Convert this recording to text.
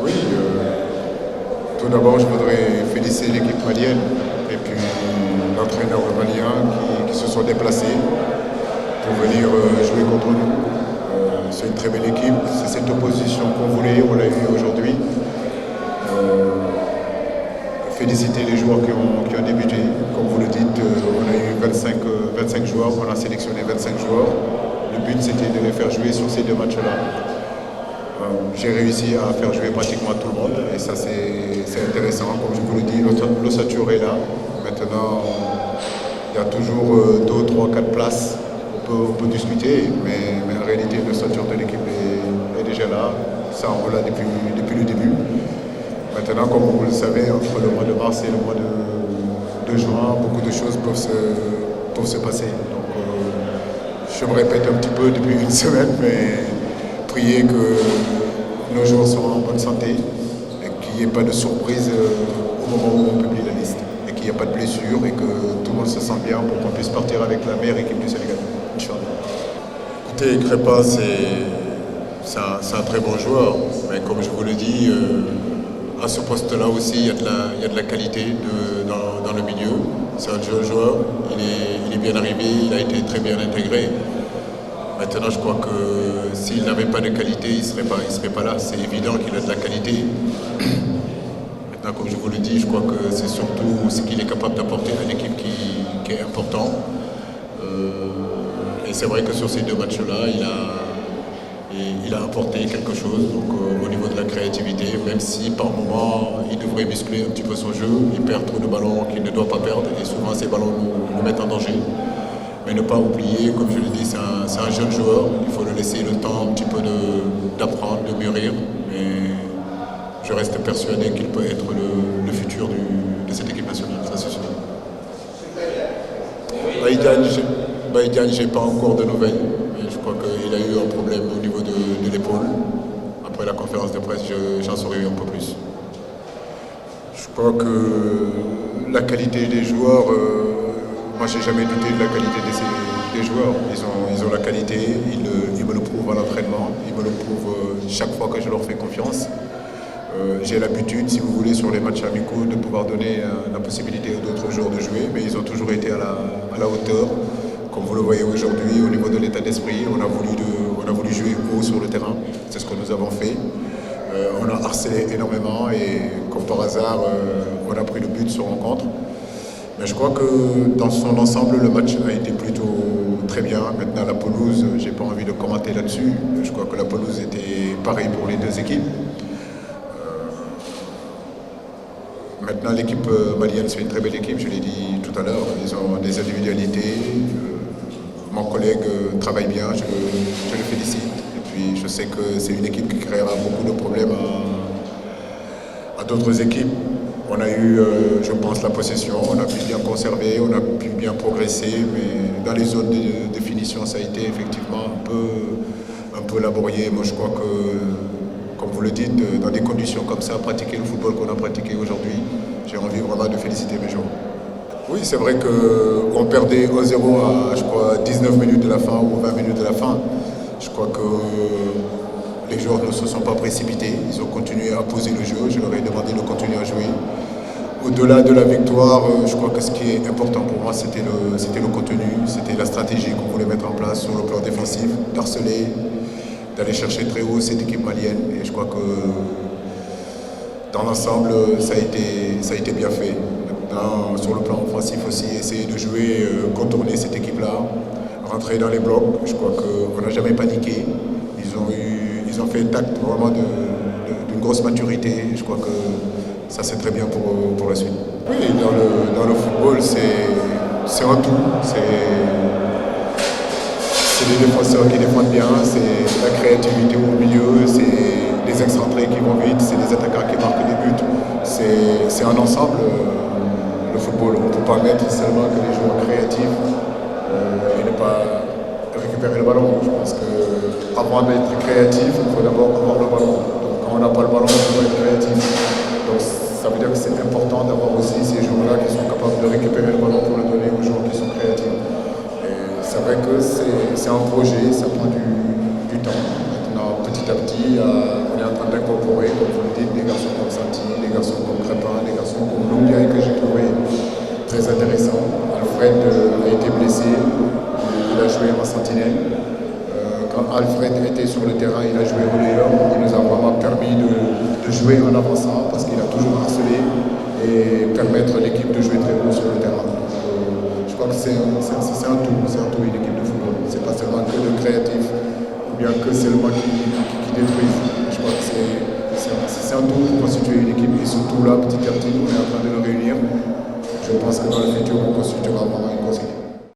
Oui, tout d'abord, je voudrais féliciter l'équipe malienne et puis l'entraîneur malien qui se sont déplacés pour venir jouer contre nous. C'est une très belle équipe, c'est cette opposition qu'on voulait, on l'a eu aujourd'hui. Féliciter les joueurs qui ont débuté. Comme vous le dites, on a eu 25 joueurs, on a sélectionné 25 joueurs. Le but, c'était de les faire jouer sur ces deux matchs-là. J'ai réussi à faire jouer pratiquement tout le monde et ça, c'est intéressant. Comme je vous le dis, l'ossature est là. Maintenant, il y a toujours 2, 3, 4 places. On peut discuter, mais en réalité, l'ossature de l'équipe est déjà là. Ça, on l'a depuis le début. Maintenant, comme vous le savez, entre le mois de mars et le mois de juin, beaucoup de choses peuvent se passer. Donc, je me répète un petit peu depuis une semaine, mais prier que nos joueurs soient en bonne santé et qu'il n'y ait pas de surprise au moment où on publie la liste et qu'il n'y ait pas de blessure et que tout le monde se sente bien pour qu'on puisse partir avec la meilleure équipe du Sénégal. Inch'Allah. Écoutez, Crépin, c'est un très bon joueur, mais comme je vous le dis, à ce poste-là aussi, il y a de la qualité dans le milieu. C'est un jeune joueur, il est bien arrivé, il a été très bien intégré. Maintenant, je crois que s'il n'avait pas de qualité, il ne serait pas là. C'est évident qu'il a de la qualité. Maintenant, comme je vous le dis, je crois que c'est surtout ce qu'il est capable d'apporter à l'équipe qui est important. Et c'est vrai que sur ces deux matchs-là, il a apporté quelque chose donc, au niveau de la créativité, même si par moment il devrait muscler un petit peu son jeu, il perd trop de ballons qu'il ne doit pas perdre et souvent ces ballons nous mettent en danger. Mais ne pas oublier, comme je l'ai dit, c'est un jeune joueur, il faut le laisser le temps un petit peu d'apprendre, de mûrir, mais je reste persuadé qu'il peut être le futur de cette équipe nationale, ça c'est sûr. Baïdiane, je n'ai pas encore de nouvelles. Je crois qu'il a eu un problème au niveau de l'épaule. Après la conférence de presse, j'en saurai un peu plus. Je crois que la qualité des joueurs, moi j'ai jamais douté de la qualité des joueurs. Ils ont la qualité, ils me le prouvent à l'entraînement, ils me le prouvent chaque fois que je leur fais confiance. J'ai l'habitude, si vous voulez, sur les matchs amicaux, de pouvoir donner la possibilité à d'autres joueurs de jouer, mais ils ont toujours été à la hauteur. Comme vous le voyez aujourd'hui, au niveau de l'état d'esprit, on a voulu jouer haut sur le terrain. C'est ce que nous avons fait. On a harcelé énormément et, comme par hasard, on a pris le but sur rencontre. Mais je crois que dans son ensemble, le match a été plutôt très bien. Maintenant, la pelouse, je n'ai pas envie de commenter là-dessus. Je crois que la pelouse était pareille pour les deux équipes. Maintenant, l'équipe malienne, c'est une très belle équipe, je l'ai dit tout à l'heure. Ils ont des individualités. Mon collègue travaille bien, je le félicite. Et puis, je sais que c'est une équipe qui créera beaucoup de problèmes à d'autres équipes. On a eu, je pense, la possession, on a pu bien conserver, on a pu bien progresser, mais dans les zones de définition, ça a été effectivement un peu laborieux. Moi, je crois que, comme vous le dites, dans des conditions comme ça, pratiquer le football qu'on a pratiqué aujourd'hui, j'ai envie vraiment de féliciter mes joueurs. Oui, c'est vrai qu'on perdait 1-0 à, je crois, 19 minutes de la fin ou 20 minutes de la fin. Je crois que les joueurs ne se sont pas précipités, ils ont continué à poser le jeu, je leur ai demandé de continuer à jouer. Au-delà de la victoire, je crois que ce qui est important pour moi, c'était le contenu, c'était la stratégie qu'on voulait mettre en place sur le plan défensif, d'harceler, d'aller chercher très haut cette équipe malienne. Et je crois que dans l'ensemble, ça a été bien fait. Maintenant, sur le plan offensif aussi, essayer de jouer, contourner cette équipe-là, rentrer dans les blocs. Je crois qu'on n'a jamais paniqué. Ils ont fait tact vraiment d'une grosse maturité. Je crois que ça c'est très bien pour la suite. Oui, dans le football, c'est un tout. C'est les défenseurs qui défendent bien, c'est la créativité au milieu, c'est les excentrés qui vont vite, c'est les attaquants qui marquent des buts. C'est un ensemble, le football. On ne peut pas mettre seulement que les joueurs créatifs et ne pas récupérer le ballon. Je pense qu'avant d'être créatif, il faut d'abord avoir le ballon. Donc quand on n'a pas le ballon, on doit être créatif. Donc ça veut dire que c'est important d'avoir aussi ces joueurs-là qui sont capables de récupérer le ballon pour le donner aux joueurs qui sont créatifs. C'est vrai que c'est un projet, ça prend du temps. Maintenant, petit à petit, on est en train incorporé, comme vous le dites, des garçons comme Santi, des garçons comme Crépin, des garçons comme Longuiaï que j'ai trouvé très intéressant. Alfred a été blessé, il a joué en sentinelle. Quand Alfred était sur le terrain, il a joué relayeur. Il nous a vraiment permis de jouer en avançant parce qu'il a toujours harcelé et permettre à l'équipe de jouer très haut sur le terrain. Je crois que c'est un tout une équipe de football. C'est pas seulement que le créatif ou bien que seulement qui détruisent. Je crois que c'est un tout pour constituer une équipe et surtout là, petit à petit, on est en train de le réunir. Je pense que dans le futur, on constituera vraiment